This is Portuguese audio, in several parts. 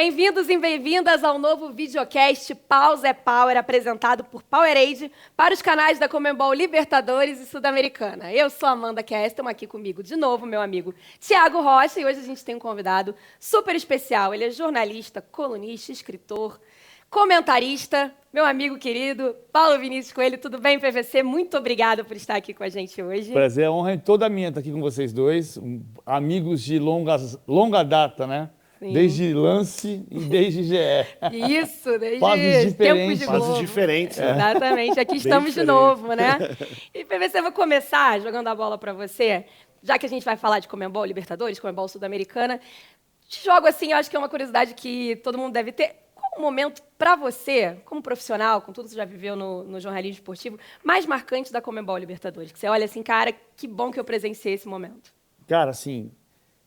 Bem-vindos e bem-vindas ao novo videocast Paus é Power, apresentado por Powerade para os canais da Conmebol Libertadores e Sul-Americana. Eu sou a Amanda Kess, estamos aqui comigo de novo, meu amigo Thiago Rocha, e hoje a gente tem um convidado super especial. Ele é jornalista, colunista, escritor, comentarista, meu amigo querido Paulo Vinícius Coelho. Tudo bem, PVC? Muito obrigada por estar aqui com a gente hoje. Prazer, a honra é toda minha estar aqui com vocês dois, amigos de longa data, né? Sim. Desde Lance e desde GE. Isso, desde fases diferentes. tempos de Globo. Fases diferentes. É. Exatamente, aqui estamos de novo, né? E PVC, eu vou começar jogando a bola para você, já que a gente vai falar de Conmebol Libertadores, Conmebol Sul-Americana. Te jogo assim, eu acho que é uma curiosidade que todo mundo deve ter. Qual o momento para você, como profissional, com tudo que você já viveu no jornalismo esportivo, mais marcante da Conmebol Libertadores? Que você olha assim, cara, que bom que eu presenciei esse momento. Cara, assim,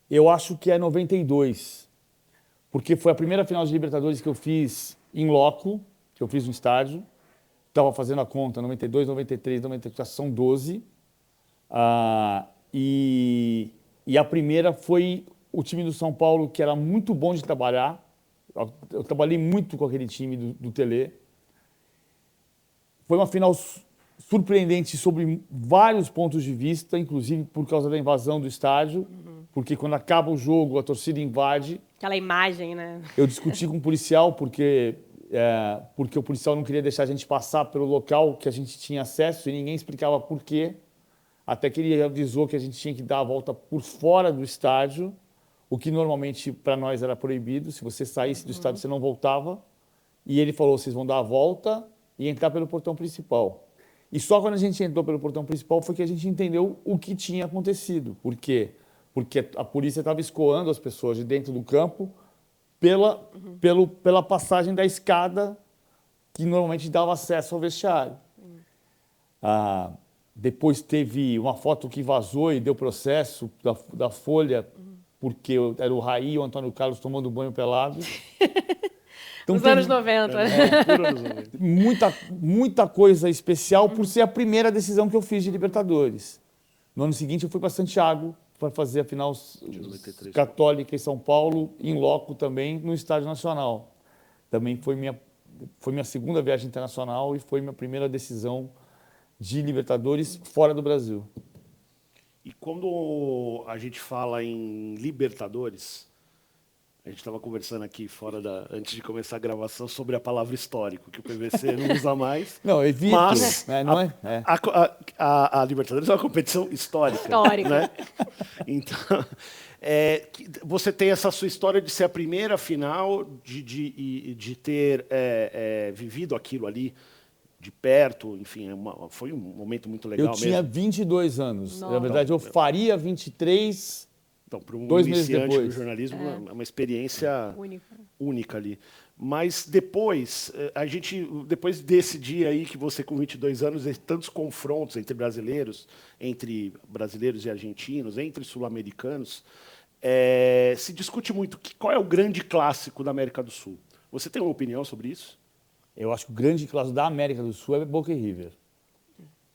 eu acho que é 92. Porque foi a primeira final de Libertadores que eu fiz em loco, que eu fiz no estádio. Estava fazendo a conta, 92, 93, 94, são 12. E a primeira foi o time do São Paulo, que era muito bom de trabalhar. Eu trabalhei muito com aquele time do Tele. Foi uma final surpreendente sobre vários pontos de vista, inclusive por causa da invasão do estádio, porque quando acaba o jogo, a torcida invade. Aquela imagem, né? Eu discuti com o policial porque o policial não queria deixar a gente passar pelo local que a gente tinha acesso e ninguém explicava por quê. Até que ele avisou que a gente tinha que dar a volta por fora do estádio, o que normalmente para nós era proibido. Se você saísse do estádio, você não voltava. E ele falou, vocês vão dar a volta e entrar pelo portão principal. E só quando a gente entrou pelo portão principal foi que a gente entendeu o que tinha acontecido. Por quê? Porque a polícia estava escoando as pessoas de dentro do campo pela passagem da escada que normalmente dava acesso ao vestiário. Depois teve uma foto que vazou e deu processo da Folha, porque era o Raí e o Antônio Carlos tomando banho pelado. Então, nos anos 90. Muita coisa especial por ser a primeira decisão que eu fiz de Libertadores. No ano seguinte eu fui para Santiago para fazer a final Católica em São Paulo, em loco também, no Estádio Nacional. Também foi minha segunda viagem internacional e foi minha primeira decisão de Libertadores fora do Brasil. E quando a gente fala em Libertadores, a gente estava conversando aqui antes de começar a gravação sobre a palavra histórico, que o PVC não usa mais. Não, evito. Mas não é? A Libertadores é uma competição histórica. Né? Então, você tem essa sua história de ser a primeira final, de ter vivido aquilo ali de perto, enfim, foi um momento muito legal mesmo. Eu tinha 22 anos. Nossa. Na verdade, eu faria 23. Então, para um 2 meses iniciante depois. do jornalismo, é uma experiência Única. única ali. Mas depois, depois desse dia aí que você com 22 anos, tantos confrontos entre brasileiros e argentinos, entre sul-americanos, se discute muito qual é o grande clássico da América do Sul. Você tem uma opinião sobre isso? Eu acho que o grande clássico da América do Sul é Boca e River.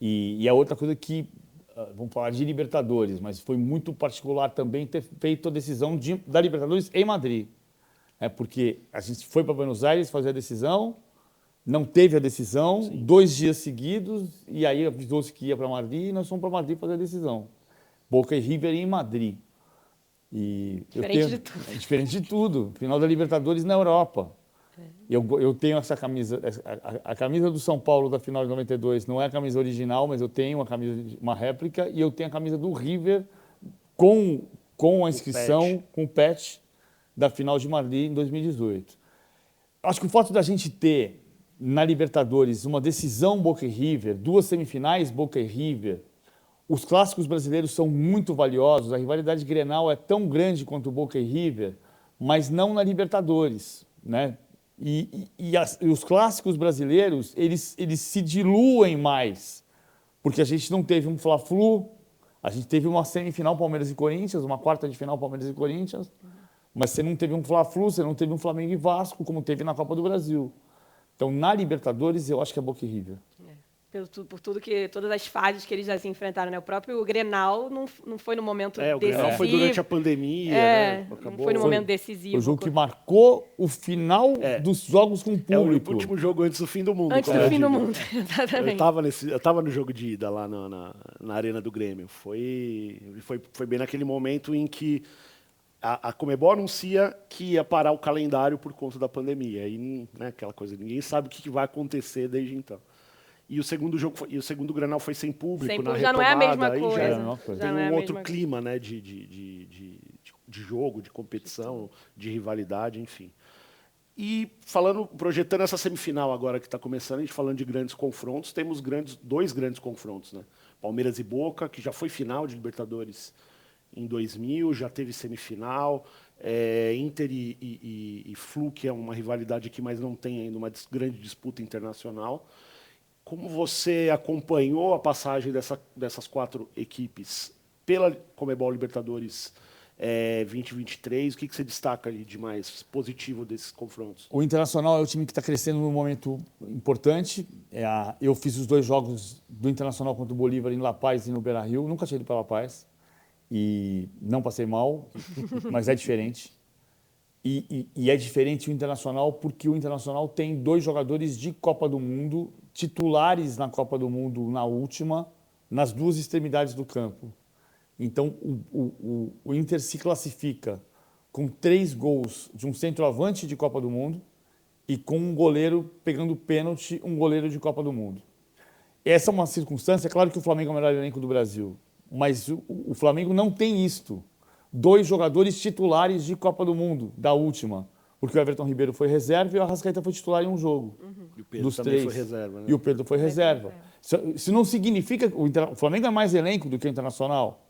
E a outra coisa que, vamos falar de Libertadores, mas foi muito particular também ter feito a decisão da Libertadores em Madrid. Porque a gente foi para Buenos Aires fazer a decisão, não teve a decisão, 2 dias seguidos, e aí avisou-se que ia para Madrid e nós fomos para Madrid fazer a decisão. Boca e River em Madrid. Diferente de tudo. Diferente de tudo. Final da Libertadores na Europa. Eu tenho essa camisa, a camisa do São Paulo da final de 92 não é a camisa original, mas eu tenho uma réplica, e eu tenho a camisa do River com a inscrição, com o patch da final de Madrid em 2018. Acho que o fato da gente ter na Libertadores uma decisão Boca e River, 2 semifinais Boca e River, os clássicos brasileiros são muito valiosos, a rivalidade Grenal é tão grande quanto o Boca e River, mas não na Libertadores, né? E os clássicos brasileiros, eles se diluem mais, porque a gente não teve um Fla-Flu, a gente teve uma semifinal Palmeiras e Corinthians, uma quarta de final Palmeiras e Corinthians, mas você não teve um Fla-Flu, você não teve um Flamengo e Vasco, como teve na Copa do Brasil. Então, na Libertadores, eu acho que é Boca e River. Por tudo todas as fases que eles já se enfrentaram, né? O próprio Grenal não foi no momento O decisivo. Grenal foi durante a pandemia, né? Não foi no momento decisivo. O jogo que marcou o final dos jogos com o público. O último jogo antes do fim do mundo. Antes do fim do mundo, exatamente. Eu tava no jogo de ida lá na Arena do Grêmio. Foi bem naquele momento em que a Conmebol anuncia que ia parar o calendário por conta da pandemia. Aí, né, aquela coisa, ninguém sabe o que vai acontecer desde então. E o segundo Grenal foi sem público, na retomada. Já não é a mesma aí coisa. Tem um outro clima, né, de jogo, de competição, de rivalidade, enfim. E projetando essa semifinal agora que está começando, a gente falando de grandes confrontos, temos dois grandes confrontos, né? Palmeiras e Boca, que já foi final de Libertadores em 2000, já teve semifinal. Inter e Flu, que é uma rivalidade aqui, mas não tem ainda uma grande disputa internacional. Como você acompanhou a passagem dessas 4 equipes pela Conmebol Libertadores 2023, o que você destaca aí de mais positivo desses confrontos? O Internacional é o time que está crescendo num momento importante. Eu fiz os 2 jogos do Internacional contra o Bolívar em La Paz e no Beira-Rio. Nunca tinha ido para La Paz e não passei mal, mas é diferente. E é diferente o Internacional porque o Internacional tem 2 jogadores de Copa do Mundo, titulares na Copa do Mundo na última, nas 2 extremidades do campo. Então, o Inter se classifica com 3 gols de um centroavante de Copa do Mundo e com um goleiro pegando pênalti, um goleiro de Copa do Mundo. Essa é uma circunstância, é claro que o Flamengo é o melhor elenco do Brasil, mas o Flamengo não tem isto. 2 jogadores titulares de Copa do Mundo, da última, porque o Everton Ribeiro foi reserva e o Arrascaeta foi titular em um jogo. E o Pedro dos também 3. foi reserva, né? E o Pedro foi reserva. Isso não significa... O Flamengo é mais elenco do que o Internacional,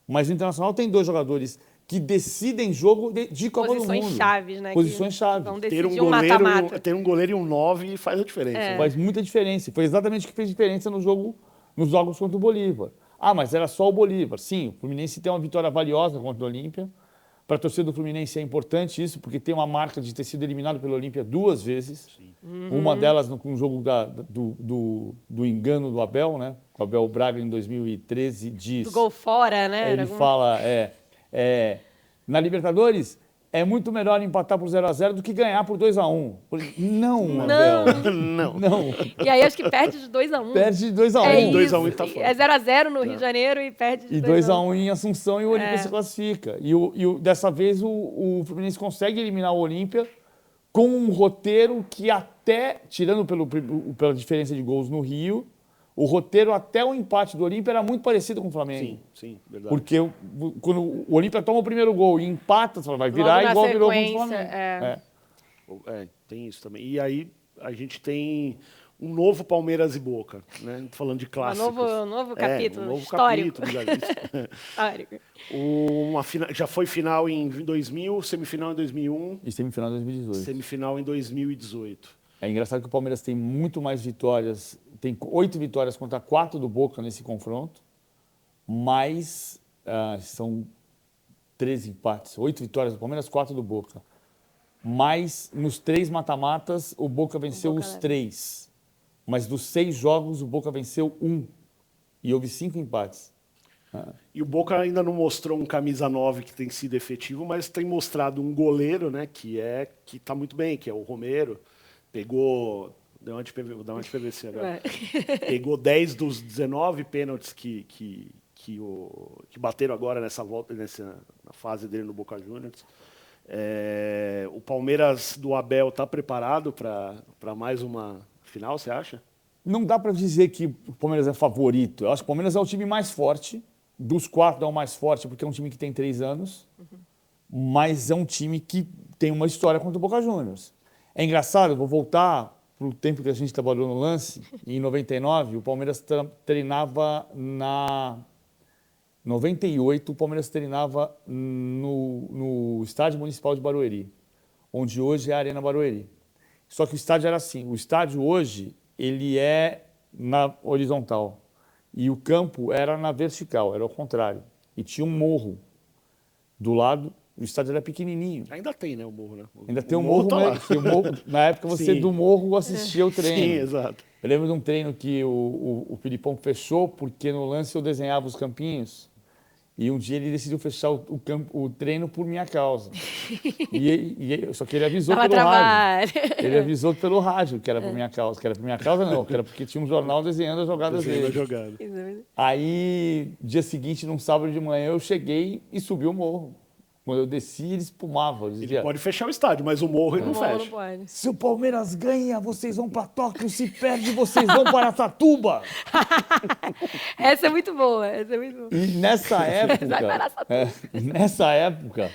mas o Internacional tem 2 jogadores que decidem jogo de Copa do Mundo. Posições chaves, né? Posições chaves. Vão Ter decidir um mata-mata. ter um goleiro e um 9 faz a diferença. Né? Faz muita diferença. Foi exatamente o que fez diferença nos jogos contra o Bolívar. Mas era só o Bolívar. Sim, o Fluminense tem uma vitória valiosa contra o Olímpia. Para a torcida do Fluminense é importante isso, porque tem uma marca de ter sido eliminado pelo Olímpia 2 vezes. Uma delas no jogo do engano do Abel, né? O Abel Braga, em 2013, diz... Do gol fora, né? Ele fala, na Libertadores, é muito melhor empatar por 0-0 do que ganhar por 2-1. Não, Abel. Não. E aí acho que perde de 2-1. Perde de 2-1. É 2-1 tá fora. É 0-0 no Rio de Janeiro e perde de E 2-1 em Assunção e o Olímpia se classifica. Dessa vez o Fluminense consegue eliminar o Olímpia com um roteiro que até, tirando pela diferença de gols no Rio, o roteiro até o empate do Olímpia era muito parecido com o Flamengo. Sim, verdade. Porque quando o Olímpia toma o primeiro gol e empata, você vai virar igual virou com o Flamengo. Tem isso também. E aí a gente tem um novo Palmeiras e Boca, né? Falando de clássicos. Um novo capítulo, um novo histórico. Capítulo, histórico. Já foi final em 2000, semifinal em 2001. E semifinal em 2018. Semifinal em 2018. É engraçado que o Palmeiras tem muito mais vitórias, tem 8 vitórias contra 4 do Boca nesse confronto, mas são 13 empates. 8 vitórias do Palmeiras, 4 do Boca. Mas nos 3 mata-matas, o Boca venceu os 3. Mas dos 6 jogos, o Boca venceu 1. E houve 5 empates. E o Boca ainda não mostrou um camisa 9 que tem sido efetivo, mas tem mostrado um goleiro, né, que está muito bem, que é o Romero. Pegou... Dá uma de PVC agora. Pegou 10 dos 19 pênaltis que bateram agora nessa volta, na fase dele no Boca Juniors. O Palmeiras do Abel está preparado para mais uma final, você acha? Não dá para dizer que o Palmeiras é favorito. Eu acho que o Palmeiras é o time mais forte. Dos 4 é o mais forte, porque é um time que tem 3 anos. Mas é um time que tem uma história contra o Boca Juniors. É engraçado, vou voltar para o tempo que a gente trabalhou no Lance. Em 99, o Palmeiras treinava na... 98, o Palmeiras treinava no Estádio Municipal de Barueri, onde hoje é a Arena Barueri. Só que o estádio era assim. O estádio hoje, ele é na horizontal. E o campo era na vertical, era ao contrário. E tinha um morro do lado. O estádio era pequenininho. Ainda tem, né, o morro, né? Ainda tem o morro, tá né? lá. Na época, você do morro assistia o treino. Sim, exato. Eu lembro de um treino que o Filipão fechou porque no lance eu desenhava os campinhos e um dia ele decidiu fechar o treino por minha causa. Só que ele avisou Dava pelo trabalho. rádio. Ele avisou pelo rádio que era por minha causa. Que era por minha causa não, que era porque tinha um jornal desenhando as jogadas dele. Aí, dia seguinte, num sábado de manhã, eu cheguei e subi o morro. Quando eu desci, ele espumava. Ele pode fechar o estádio, mas o morro ele não fecha. Não pode. Se o Palmeiras ganha, vocês vão para Tóquio. Se perde, vocês vão para Araçatuba. Essa é muito boa. Essa é muito boa. E nessa época,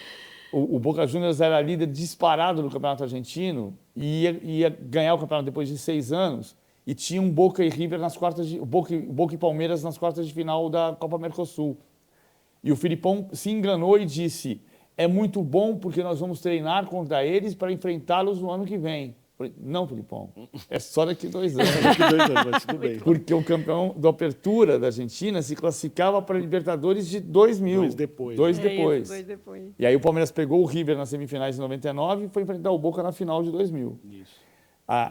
o Boca Juniors era líder disparado no Campeonato Argentino e ia ganhar o campeonato depois de 6 anos. E tinha um Boca e River nas quartas de... Boca e Palmeiras nas quartas de final da Copa Mercosul. E o Filipão se enganou e disse: é muito bom porque nós vamos treinar contra eles para enfrentá-los no ano que vem. Falei, não, Filipão, é só daqui 2 anos. Daqui 2 anos, mas tudo bem. Porque o campeão da Apertura da Argentina se classificava para a Libertadores de 2000. 2 depois. 2 É depois. isso, 2 depois. E aí o Palmeiras pegou o River nas semifinais de 99 e foi enfrentar o Boca na final de 2000. Isso.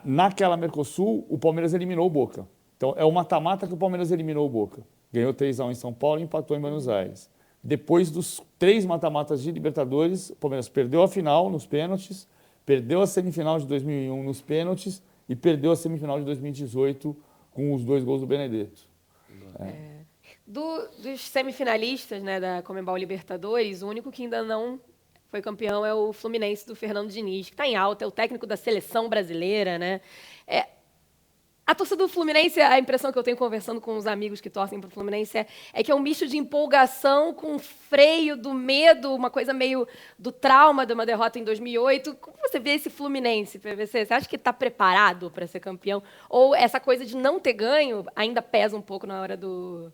Naquela Mercosul, o Palmeiras eliminou o Boca. Então, é o mata-mata que o Palmeiras eliminou o Boca. Ganhou 3-1 em São Paulo e empatou em Buenos Aires. Depois dos 3 mata-matas de Libertadores, o Palmeiras perdeu a final nos pênaltis, perdeu a semifinal de 2001 nos pênaltis e perdeu a semifinal de 2018 com os 2 gols do Benedetto. Dos semifinalistas, né, da Conmebol Libertadores, o único que ainda não foi campeão é o Fluminense do Fernando Diniz, que está em alta, é o técnico da seleção brasileira, né? A torcida do Fluminense, a impressão que eu tenho conversando com os amigos que torcem para o Fluminense é que é um misto de empolgação com freio do medo, uma coisa meio do trauma de uma derrota em 2008. Como você vê esse Fluminense, PVC? Você acha que está preparado para ser campeão? Ou essa coisa de não ter ganho ainda pesa um pouco na hora de um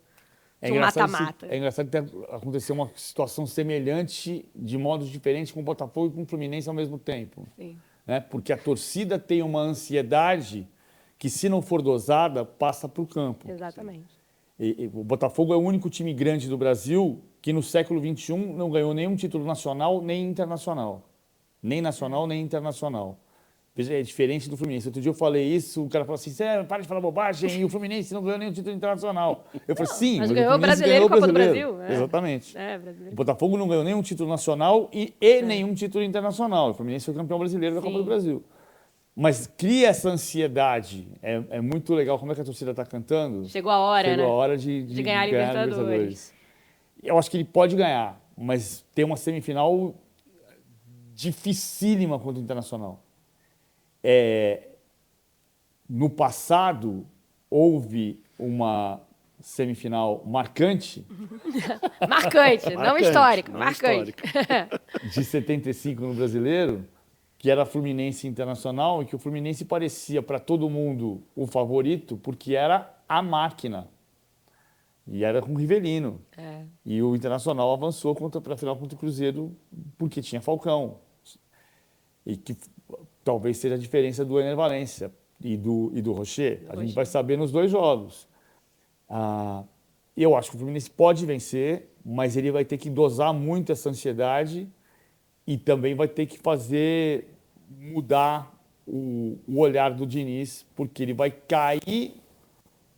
mata-mata? É engraçado que aconteceu uma situação semelhante, de modos diferentes, com o Botafogo e com o Fluminense ao mesmo tempo. Sim. Né? Porque a torcida tem uma ansiedade que, se não for dosada, passa para o campo. Exatamente. E o Botafogo é o único time grande do Brasil que, no século XXI, não ganhou nenhum título nacional nem internacional. Nem nacional, nem internacional. É diferente do Fluminense. Outro dia eu falei isso, o cara falou assim: para de falar bobagem, e o Fluminense não ganhou nenhum título internacional. Eu falei, sim, mas mas ganhou o Fluminense brasileiro ganhou e Copa do brasileiro. Brasil. Exatamente. Brasileiro. O Botafogo não ganhou nenhum título nacional e nenhum título internacional. O Fluminense foi campeão brasileiro da Copa do Brasil. Mas cria essa ansiedade. É muito legal. Como é que a torcida está cantando? Chegou a hora, Chegou né? a hora de ganhar a Libertadores. Eu acho que ele pode ganhar, mas tem uma semifinal dificílima contra o Internacional. No passado, houve uma semifinal marcante. Marcante, não histórica, não marcante. De 75 no Brasileiro, que era Fluminense Internacional, e que o Fluminense parecia para todo mundo o favorito, porque era a máquina. E era com o Rivelino. E o Internacional avançou para a final contra o Cruzeiro porque tinha Falcão. E que talvez seja a diferença do Ener Valencia e do Rocher. A gente vai saber nos 2 jogos. Eu acho que o Fluminense pode vencer, mas ele vai ter que dosar muito essa ansiedade e também vai ter que mudar o olhar do Diniz, porque ele vai cair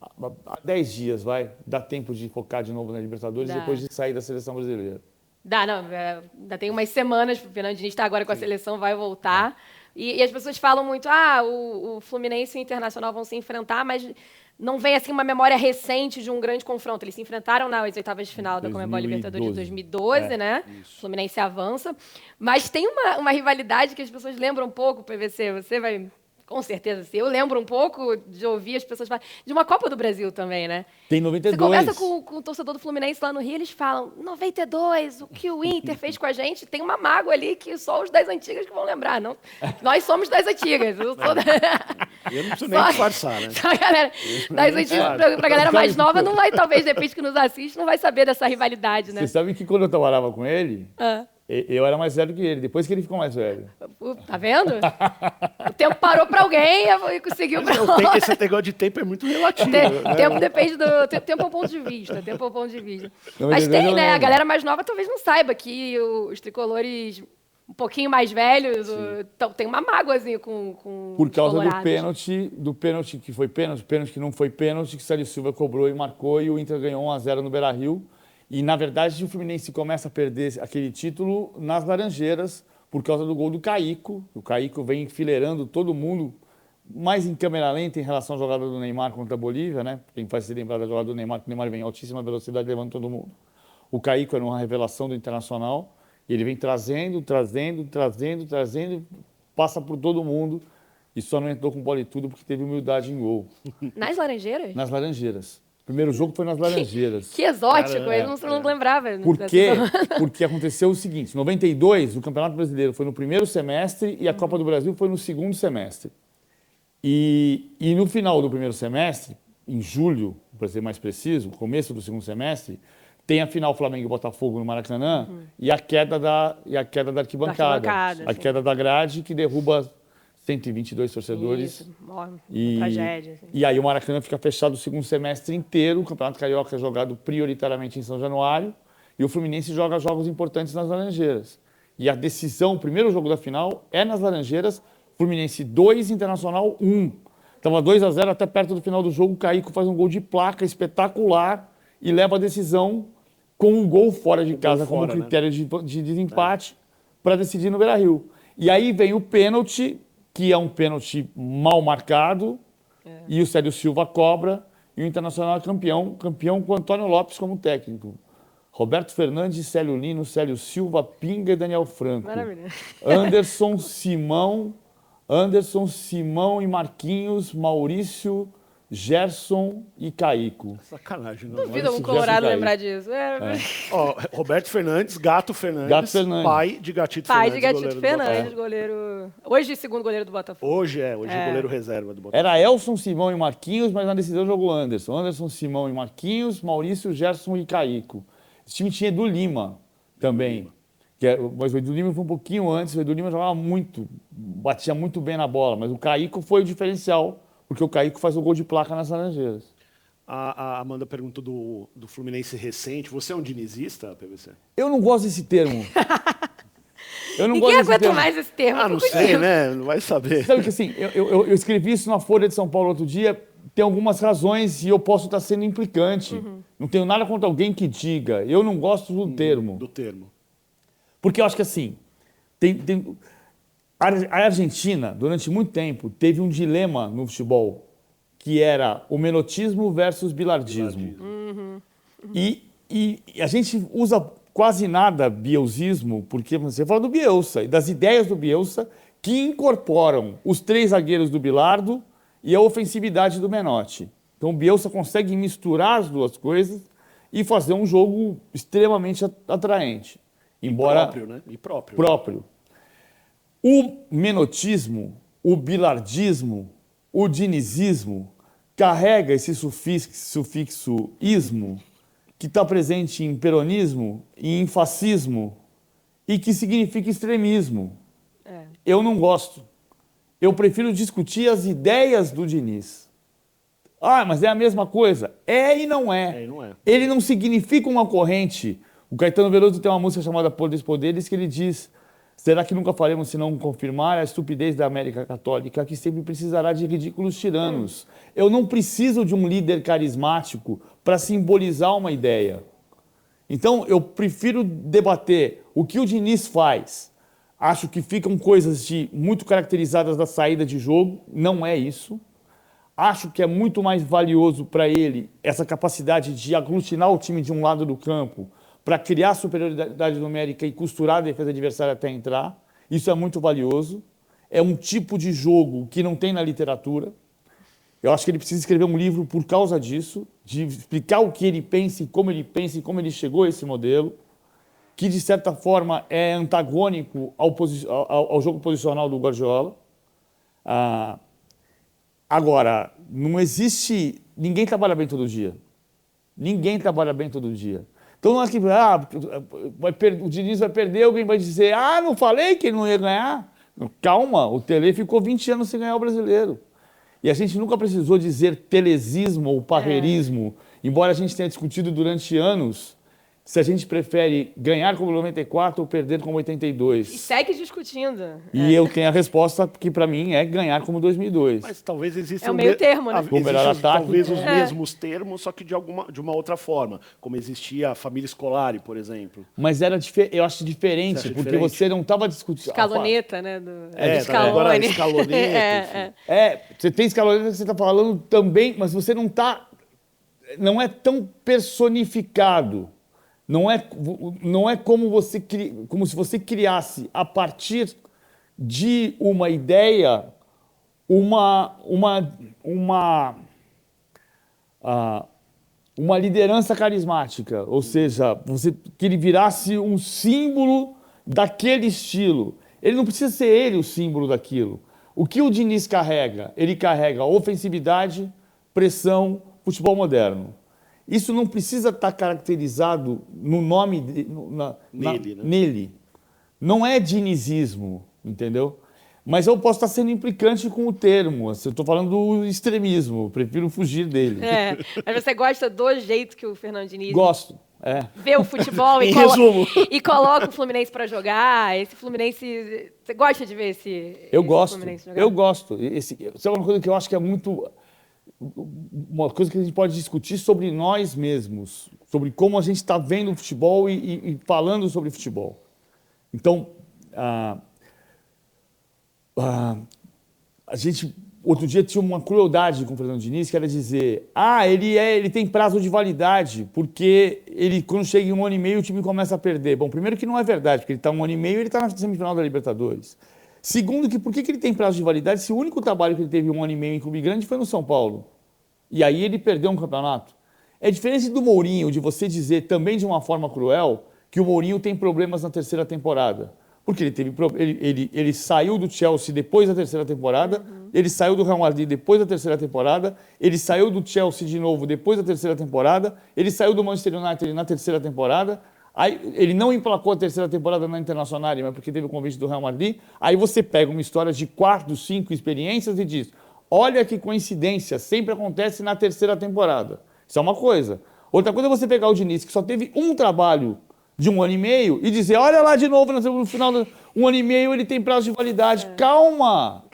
há 10 dias, dá tempo de focar de novo na Libertadores depois de sair da seleção brasileira. Ainda tem umas semanas, o Fernando Diniz está agora com a seleção, vai voltar. E as pessoas falam muito, o Fluminense e o Internacional vão se enfrentar, mas não vem assim uma memória recente de um grande confronto. Eles se enfrentaram nas oitavas de final da Conmebol Libertadores de 2012, né? Isso. O Fluminense avança. Mas tem uma rivalidade que as pessoas lembram um pouco, PVC, você vai... Com certeza, sim. Eu lembro um pouco de ouvir as pessoas falar de uma Copa do Brasil também, né? Tem 92. Você conversa com o torcedor do Fluminense lá no Rio, eles falam 92, o que o Inter fez com a gente, tem uma mágoa ali que só os das antigas que vão lembrar. Não? Nós somos das antigas. Eu não preciso nem disfarçar, né? Só a galera das antigas, pra galera mais nova, não vai, talvez, de repente que nos assiste, não vai saber dessa rivalidade, né? Você sabe que quando eu trabalhava com ele... Eu era mais velho que ele, depois que ele ficou mais velho. Tá vendo? O tempo parou para alguém e conseguiu para outro. Esse negócio de tempo é muito relativo. Tempo depende do... Tempo é um ponto de vista. Mas tem, né? A galera mais nova talvez não saiba que os tricolores um pouquinho mais velhos, então tem uma mágoazinha com Por os causa colorados. do pênalti que foi pênalti que não foi pênalti, que o Célio Silva cobrou e marcou, e o Inter ganhou 1-0 no Beira-Rio. E, na verdade, o Fluminense começa a perder aquele título nas Laranjeiras, por causa do gol do Caíco. O Caíco vem enfileirando todo mundo, mais em câmera lenta em relação à jogada do Neymar contra a Bolívia, né? Quem faz se lembrar da jogada do Neymar, que o Neymar vem em altíssima velocidade levando todo mundo. O Caíco era uma revelação do Internacional, e ele vem trazendo, passa por todo mundo, e só não entrou com bola e tudo porque teve humildade em gol. Nas Laranjeiras? Nas Laranjeiras. O primeiro jogo foi nas Laranjeiras. Que exótico, Caramba, eu não lembrava. Por dessa quê? história. Porque aconteceu o seguinte, em 92, o Campeonato Brasileiro foi no primeiro semestre e a Copa do Brasil foi no segundo semestre. E no final do primeiro semestre, em julho, para ser mais preciso, começo do segundo semestre, tem a final Flamengo e Botafogo no Maracanã e a queda da arquibancada. A sim. queda da grade que derruba 122 torcedores. Isso, uma E, tragédia. Assim. e aí o Maracanã fica fechado o segundo semestre inteiro, o Campeonato Carioca é jogado prioritariamente em São Januário, e o Fluminense joga jogos importantes nas Laranjeiras. E a decisão, o primeiro jogo da final é nas Laranjeiras, Fluminense 2, Internacional 1. Estava 2-0 até perto do final do jogo, o Caíco faz um gol de placa espetacular e leva a decisão com um gol fora de casa como fora, critério de desempate para decidir no Beira-Rio. E aí vem o pênalti, que é um pênalti mal marcado, e o Célio Silva cobra, e o Internacional é campeão com o Antônio Lopes como técnico. Roberto Fernandes, Célio Lino, Célio Silva, Pinga e Daniel Franco. Maravilha. Anderson, Simão e Marquinhos, Maurício, Gerson e Caíco. Sacanagem, não. Duvido Olha algum esse colorado gesto lembrar disso. Ó, Roberto Fernandes, Gato Fernandes, Gato Fernandes. pai de Gatito Pai Fernandes. de Gatito goleiro do Fernandes, Botafogo. goleiro... Hoje, segundo goleiro do Botafogo. Hoje é goleiro reserva do Botafogo. Era Elson, Simão e Marquinhos, mas na decisão jogou Anderson. Anderson, Simão e Marquinhos, Maurício, Gerson e Caíco. Esse time tinha Edu Lima também. Mas o Edu Lima foi um pouquinho antes, o Edu Lima jogava muito, batia muito bem na bola, mas o Caíco foi o diferencial, porque o Caíco faz o gol de placa nas Laranjeiras. A Amanda pergunta do Fluminense recente. Você é um dinizista, PVC? Eu não gosto desse termo. Eu não Ninguém gosto desse aguenta termo. mais esse termo. Ah, não sei, né? Não vai saber. Sabe que assim, eu escrevi isso na Folha de São Paulo outro dia, tem algumas razões e eu posso estar sendo implicante. Não tenho nada contra alguém que diga. Eu não gosto do termo. Do termo. Porque eu acho que assim, a Argentina, durante muito tempo, teve um dilema no futebol, que era o menotismo versus bilardismo. E a gente usa quase nada bielsismo, porque você fala do Bielsa e das ideias do Bielsa que incorporam os 3 zagueiros do Bilardo e a ofensividade do Menotti. Então o Bielsa consegue misturar as duas coisas e fazer um jogo extremamente atraente. Embora Próprio, né? E próprio. próprio. O menotismo, o bilardismo, o dinizismo carrega esse sufixo ismo que está presente em peronismo e em fascismo e que significa extremismo. Eu não gosto. Eu prefiro discutir as ideias do Diniz. Ah, mas é a mesma coisa. É e não é. É e não é. Ele não significa uma corrente. O Caetano Veloso tem uma música chamada Poderes Poderes que ele diz: será que nunca faremos senão confirmar a estupidez da América Católica, que sempre precisará de ridículos tiranos? Eu não preciso de um líder carismático para simbolizar uma ideia. Então, eu prefiro debater o que o Diniz faz. Acho que ficam coisas muito caracterizadas da saída de jogo. Não é isso. Acho que é muito mais valioso para ele essa capacidade de aglutinar o time de um lado do campo para criar superioridade numérica e costurar a defesa adversária até entrar. Isso é muito valioso. É um tipo de jogo que não tem na literatura. Eu acho que ele precisa escrever um livro por causa disso, de explicar o que ele pensa e como ele chegou a esse modelo, que, de certa forma, é antagônico ao jogo posicional do Guardiola. Agora, não existe... Ninguém trabalha bem todo dia. Ninguém trabalha bem todo dia. Então, não é que o Diniz vai perder, alguém vai dizer: ah, não falei que ele não ia ganhar. Calma, o Tele ficou 20 anos sem ganhar o Brasileiro. E a gente nunca precisou dizer telesismo ou parreirismo, embora a gente tenha discutido durante anos se a gente prefere ganhar como 94 ou perder como 82. E segue discutindo. E eu tenho a resposta que, para mim, é ganhar como 2002. Mas talvez existam... É o meio termo, né? O melhor ataque. Talvez os mesmos termos, só que de uma outra forma. Como existia a família Scolari, por exemplo. Mas eu acho diferente, Você acha porque diferente? você não estava discutindo... Escaloneta, né? Do Agora escaloneta, enfim. Você tem escaloneta que você está falando também, mas você não está... Não é tão personificado. Não é como se você criasse, a partir de uma ideia, uma liderança carismática. Ou seja, que ele virasse um símbolo daquele estilo. Ele não precisa ser ele o símbolo daquilo. O que o Diniz carrega? Ele carrega ofensividade, pressão, futebol moderno. Isso não precisa estar caracterizado no nome nele. Não é dinizismo, entendeu? Mas eu posso estar sendo implicante com o termo. Eu estou falando do extremismo, prefiro fugir dele. Mas você gosta do jeito que o Fernando Diniz Gosto. vê o futebol e coloca o Fluminense para jogar? Esse Fluminense... Você gosta de ver esse Fluminense jogar? Eu gosto. Isso é uma coisa que eu acho que é muito... Uma coisa que a gente pode discutir sobre nós mesmos, sobre como a gente está vendo o futebol e falando sobre futebol. Então, a gente, outro dia, tinha uma crueldade com o Fernando Diniz, que era dizer, ele tem prazo de validade, porque quando chega em 1 ano e meio, o time começa a perder. Bom, primeiro que não é verdade, porque ele está 1 ano e meio e ele está na semifinal da Libertadores. Segundo, por que ele tem prazo de validade se o único trabalho que ele teve 1 ano e meio em clube grande foi no São Paulo? E aí ele perdeu um campeonato. É diferente do Mourinho, de você dizer também de uma forma cruel que o Mourinho tem problemas na 3ª temporada. Porque ele saiu do Chelsea depois da 3ª temporada, ele saiu do Real Madrid depois da 3ª temporada, ele saiu do Chelsea de novo depois da 3ª temporada, ele saiu do Manchester United na 3ª temporada. Aí, ele não emplacou a 3ª temporada na Internacional, mas porque teve o convite do Real Madrid. Aí você pega uma história de 4, 5 experiências e diz, olha que coincidência, sempre acontece na 3ª temporada. Isso é uma coisa. Outra coisa é você pegar o Diniz, que só teve um trabalho de 1 ano e meio, e dizer, olha lá de novo, no final de 1 ano e meio ele tem prazo de validade. Calma!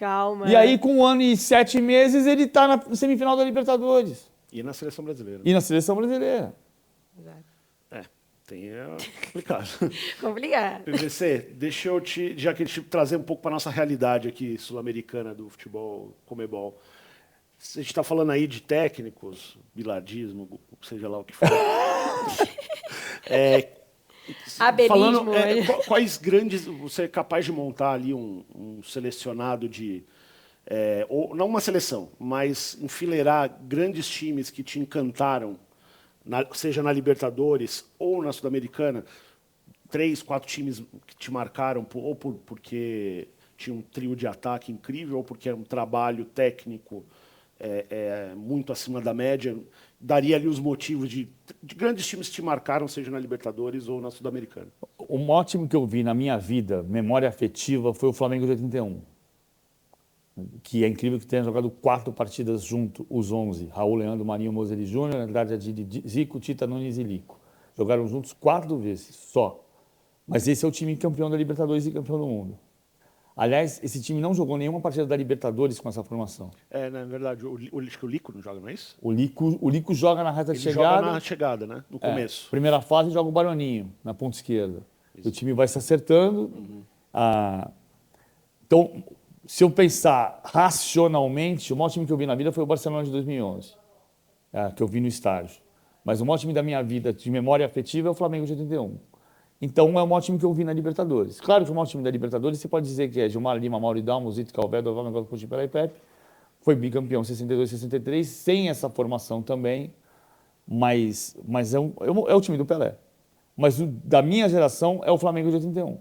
E aí, com 1 ano e 7 meses, ele está na semifinal da Libertadores. E na Seleção Brasileira. Exato. É complicado. Complicado. PVC, deixa eu já que trazer um pouco para a nossa realidade aqui sul-americana do futebol Conmebol. A gente está falando aí de técnicos, bilardismo, seja lá o que for. Abelismo. Quais grandes... Você é capaz de montar ali um selecionado de... ou, não uma seleção, mas enfileirar grandes times que te encantaram, seja na Libertadores ou na Sul-Americana, 3, 4 times que te marcaram, ou porque tinha um trio de ataque incrível, ou porque era um trabalho técnico muito acima da média, daria ali os motivos de grandes times que te marcaram, seja na Libertadores ou na Sul-Americana. O maior time que eu vi na minha vida, memória afetiva, foi o Flamengo de 81. Que é incrível que tenha jogado 4 partidas junto, os 11. Raul, Leandro, Marinho, Moseli Júnior, Andrade, Adili, Zico, Tita, Nunes e Lico. Jogaram juntos 4 vezes, só. Mas esse é o time campeão da Libertadores e campeão do mundo. Aliás, esse time não jogou nenhuma partida da Libertadores com essa formação. Na verdade, o Lico não joga, não é isso? O Lico joga na reta de chegada. Ele joga na chegada, né? No começo. Primeira fase joga o Baroninho, na ponta esquerda. O time vai se acertando. Então... Se eu pensar racionalmente, o maior time que eu vi na vida foi o Barcelona de 2011, que eu vi no estádio. Mas o maior time da minha vida, de memória afetiva, é o Flamengo de 81. Então, é o maior time que eu vi na Libertadores. Claro que o maior time da Libertadores, você pode dizer que é Gilmar Lima, Mauro Dalmo, Zito, Calvedo, Valmir, Coutinho, Pelé e Pepe. Foi bicampeão 62, 63, sem essa formação também. Mas é o time do Pelé. Mas da minha geração, é o Flamengo de 81.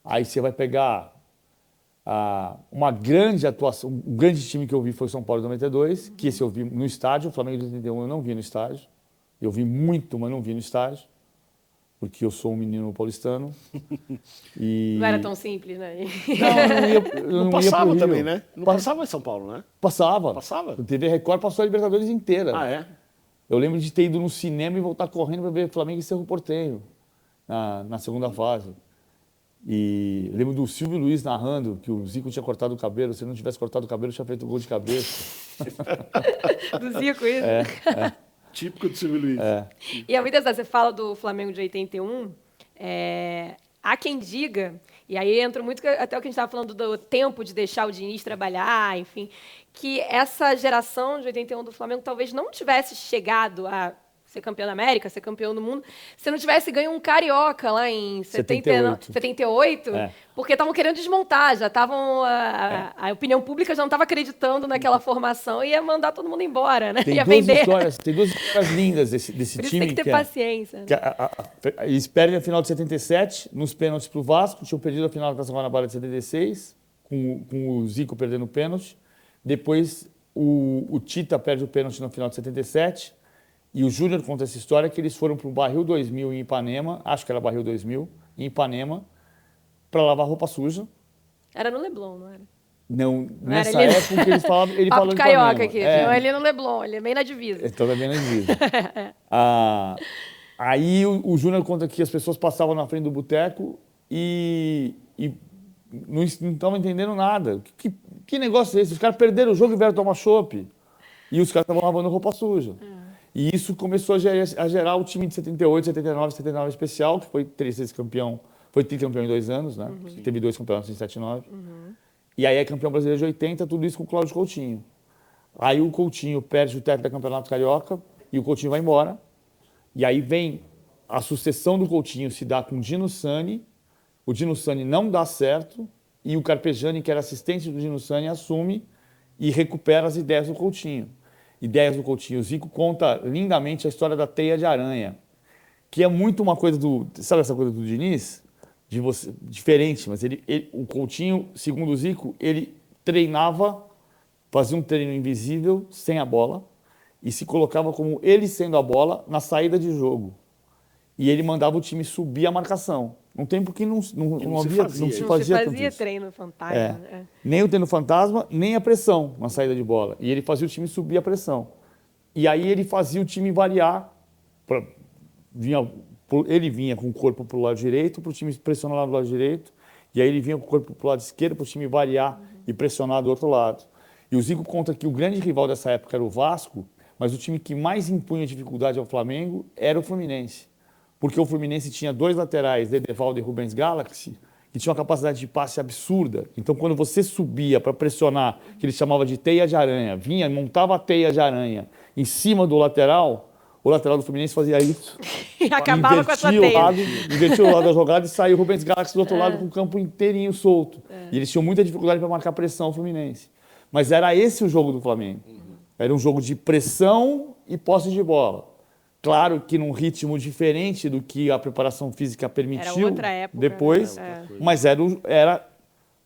Aí você vai pegar... uma grande atuação, um grande time que eu vi foi o São Paulo de 92, que esse eu vi no estádio. O Flamengo de 81 eu não vi no estádio. Eu vi muito, mas não vi no estádio, porque eu sou um menino paulistano. Não era tão simples, né? Não passava também, né? Não passava em São Paulo, né? Passava. Passava? O TV Record passou a Libertadores inteira. Ah, é? Eu lembro de ter ido no cinema e voltar correndo para ver Flamengo e Cerro Porteño na segunda fase. E lembro do Silvio Luiz narrando que o Zico tinha cortado o cabelo. Se ele não tivesse cortado o cabelo, tinha feito gol de cabeça. Do Zico, isso. Típico do Silvio Luiz. E a vida, você fala do Flamengo de 81, há quem diga, e aí entra muito até o que a gente estava falando do tempo de deixar o Diniz trabalhar, enfim, que essa geração de 81 do Flamengo talvez não tivesse chegado a ser campeão da América, ser campeão do mundo, se não tivesse ganho um Carioca lá em 78, porque estavam querendo desmontar, já estavam... A opinião pública já não estava acreditando naquela formação e ia mandar todo mundo embora, né? Ia vender. Tem duas histórias lindas desse Por isso time. tem que ter paciência. Né? Eles perdem a final de 77, nos pênaltis para o Vasco, tinham perdido a final da Taça Guanabara de 76, com o Zico perdendo o pênalti. Depois, o Tita perde o pênalti no final de 77, e o Júnior conta essa história que eles foram para o Barril 2000 em Ipanema, acho que era Barril 2000, em Ipanema, para lavar roupa suja. Era no Leblon, não era? Não, nessa época eles falavam... Ele falou carioca aqui, ele é no Leblon, ele é bem na divisa. Então é bem na divisa. Aí o Júnior conta que as pessoas passavam na frente do boteco e não estavam entendendo nada. Que negócio é esse? Os caras perderam o jogo e vieram tomar chopp. E os caras estavam lavando roupa suja. E isso começou a gerar o time de 78, 79, 79 especial, que foi campeão, foi tricampeão em 2 anos, né? Teve 2 campeonatos em 79. E aí é campeão brasileiro de 80, tudo isso com o Cláudio Coutinho. Aí o Coutinho perde o teto do Campeonato Carioca e o Coutinho vai embora. E aí vem a sucessão do Coutinho se dá com o Dino Sani. O Dino Sani não dá certo e o Carpegiani, que era assistente do Dino Sani, assume e recupera as ideias do Coutinho. Ideias do Coutinho. O Zico conta lindamente a história da teia de aranha, que é muito uma coisa do... Sabe essa coisa do Diniz? Diferente, mas o Coutinho, segundo o Zico, ele treinava, fazia um treino invisível, sem a bola, e se colocava como ele sendo a bola na saída de jogo. E ele mandava o time subir a marcação. Um tempo que não se fazia treino fantasma. Nem o treino fantasma, nem a pressão na saída de bola. E ele fazia o time subir a pressão. E aí ele fazia o time variar. Ele vinha com o corpo para o lado direito, para o time pressionar lá do lado direito. E aí ele vinha com o corpo para o lado esquerdo, para o time variar e pressionar do outro lado. E o Zico conta que o grande rival dessa época era o Vasco, mas o time que mais impunha dificuldade ao Flamengo era o Fluminense. Porque o Fluminense tinha 2 laterais, Dedevaldo e Rubens Galaxy, que tinham uma capacidade de passe absurda. Então, quando você subia para pressionar, que ele chamava de teia de aranha, vinha, montava a teia de aranha em cima do lateral, o lateral do Fluminense fazia isso. E acabava com a sua teia. Invertia o lado da jogada e saiu o Rubens Galaxy do outro lado com o campo inteirinho solto. E eles tinham muita dificuldade para marcar pressão ao Fluminense. Mas era esse o jogo do Flamengo. Era um jogo de pressão e posse de bola. Claro que num ritmo diferente do que a preparação física permitiu. Era outra época, depois, mas era,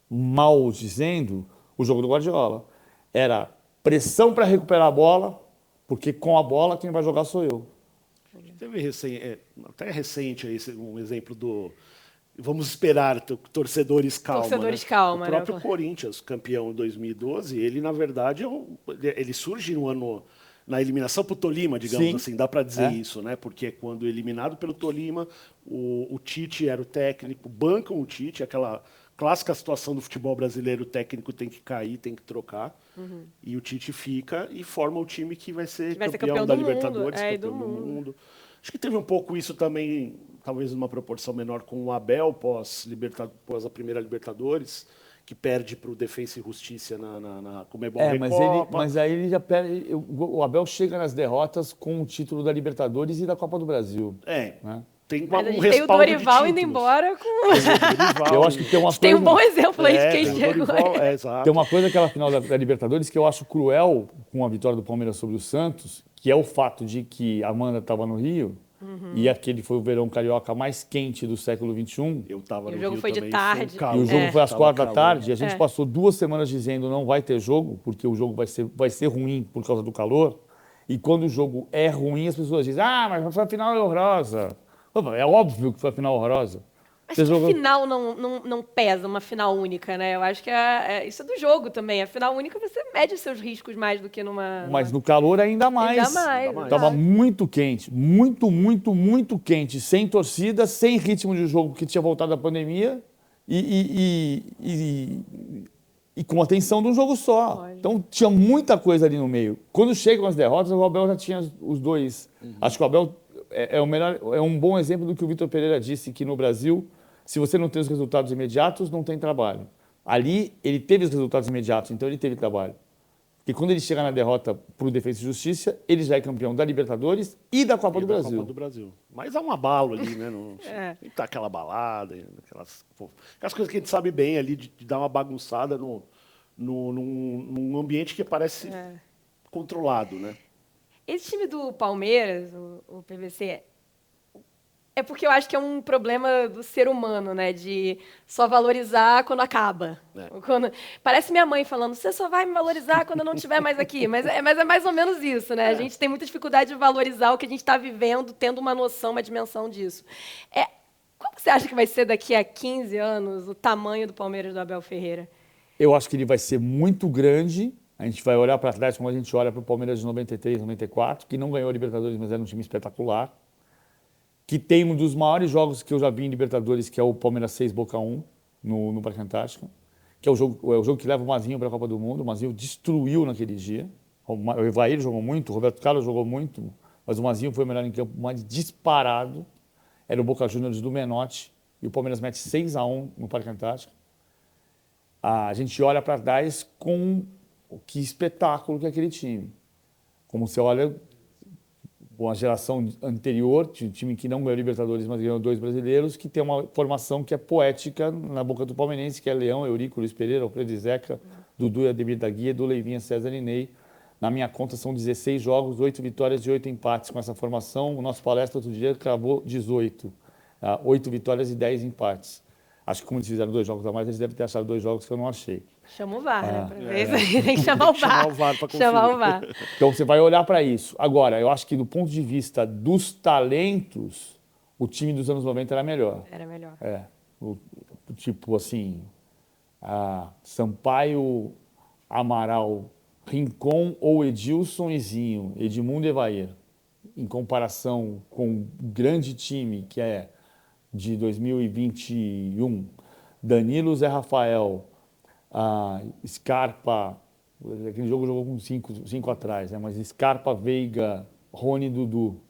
mal dizendo, o jogo do Guardiola. Era pressão para recuperar a bola, porque com a bola quem vai jogar sou eu. Teve até recente aí um exemplo do... Vamos esperar, torcedores calma. Torcedores calma. O próprio Corinthians, campeão em 2012, ele, na verdade, ele surge no ano... Na eliminação para o Tolima, digamos assim, dá para dizer isso, né? Porque quando eliminado pelo Tolima, o Tite era o técnico, bancam o Tite, aquela clássica situação do futebol brasileiro, o técnico tem que cair, tem que trocar, e o Tite fica e forma o time que vai ser campeão da Libertadores, campeão do mundo. Acho que teve um pouco isso também, talvez numa proporção menor, com o Abel pós a primeira Libertadores, que perde para o Defensa e Justiça na Conmebol Recopa. Mas aí ele já perde. O Abel chega nas derrotas com o título da Libertadores e da Copa do Brasil. Né? Tem um respaldo tem o Dorival indo embora com... Eu acho que tem uma coisa... Tem um bom exemplo aí de quem chegou. Tem uma coisa naquela final da Libertadores que eu acho cruel com a vitória do Palmeiras sobre o Santos, que é o fato de que a Amanda estava no Rio, e aquele foi o verão carioca mais quente do século XXI. Eu estava no Rio. O jogo foi também, de tarde. E o jogo foi às 4h. E a gente passou 2 semanas dizendo não vai ter jogo, porque o jogo vai ser ruim por causa do calor. E quando o jogo é ruim, as pessoas dizem, mas foi a final horrorosa. É óbvio que foi a final horrorosa. Acho que a final não pesa, uma final única, né? Eu acho que isso é do jogo também. A final única você mede os seus riscos mais do que numa... Mas no calor ainda mais. Ainda mais. Estava muito quente, muito quente, sem torcida, sem ritmo de jogo, porque tinha voltado a pandemia e com a tensão de um jogo só. Pode. Então tinha muita coisa ali no meio. Quando chegam as derrotas, o Abel já tinha os dois. Acho que o Abel é um bom exemplo do que o Vitor Pereira disse, que no Brasil, se você não tem os resultados imediatos, não tem trabalho. Ali, ele teve os resultados imediatos, então ele teve trabalho. Porque quando ele chega na derrota para o Defensa e Justiça, ele já é campeão da Libertadores e da Copa do Brasil. Copa do Brasil. Mas há um abalo ali, né? Tá aquela balada, aquelas coisas que a gente sabe bem ali, de dar uma bagunçada num ambiente que parece controlado, né? Esse time do Palmeiras, o PVC, é porque eu acho que é um problema do ser humano, né? De só valorizar quando acaba. Parece minha mãe falando, você só vai me valorizar quando eu não estiver mais aqui. Mas é mais ou menos isso, né? A gente tem muita dificuldade de valorizar o que a gente está vivendo, tendo uma noção, uma dimensão disso. Qual você acha que vai ser daqui a 15 anos o tamanho do Palmeiras do Abel Ferreira? Eu acho que ele vai ser muito grande. A gente vai olhar para trás como a gente olha para o Palmeiras de 93, 94, que não ganhou a Libertadores, mas era um time espetacular. Que tem um dos maiores jogos que eu já vi em Libertadores, que é o Palmeiras 6, Boca 1, no Parque Antártica, que é o jogo que leva o Mazinho para a Copa do Mundo. O Mazinho destruiu naquele dia. O Evair jogou muito, o Roberto Carlos jogou muito, mas o Mazinho foi o melhor em campo, mais disparado. Era o Boca Juniors do Menotti, e o Palmeiras mete 6-1 no Parque Antártica. A gente olha para trás com que espetáculo que é aquele time. Como você olha com a geração anterior, de um time que não ganhou Libertadores, mas ganhou 2 brasileiros, que tem uma formação que é poética na boca do palmeirense, que é Leão, Eurico, Luiz Pereira, Alfredo Zeca, Dudu e Ademir da Guia, do Leivinha, César e Ney. Na minha conta são 16 jogos, 8 vitórias e 8 empates com essa formação. O nosso palestra outro dia cravou 18. 8 vitórias e 10 empates. Acho que como eles fizeram 2 jogos a mais, eles devem ter achado 2 jogos que eu não achei. Chama o VAR, né? Pra ver isso aí. Tem que chamar o VAR. Chamar o VAR para conferir. Chamar o VAR. Então você vai olhar para isso. Agora, eu acho que do ponto de vista dos talentos, o time dos anos 90 era melhor. Era melhor. Tipo assim, Sampaio, Amaral, Rincon ou Edilson e Zinho, Edmundo e Evair. Em comparação com o grande time que é de 2021, Danilo, Zé Rafael, Scarpa, aquele jogo jogou com 5 atrás, né? Mas Scarpa, Veiga, Rony, Dudu.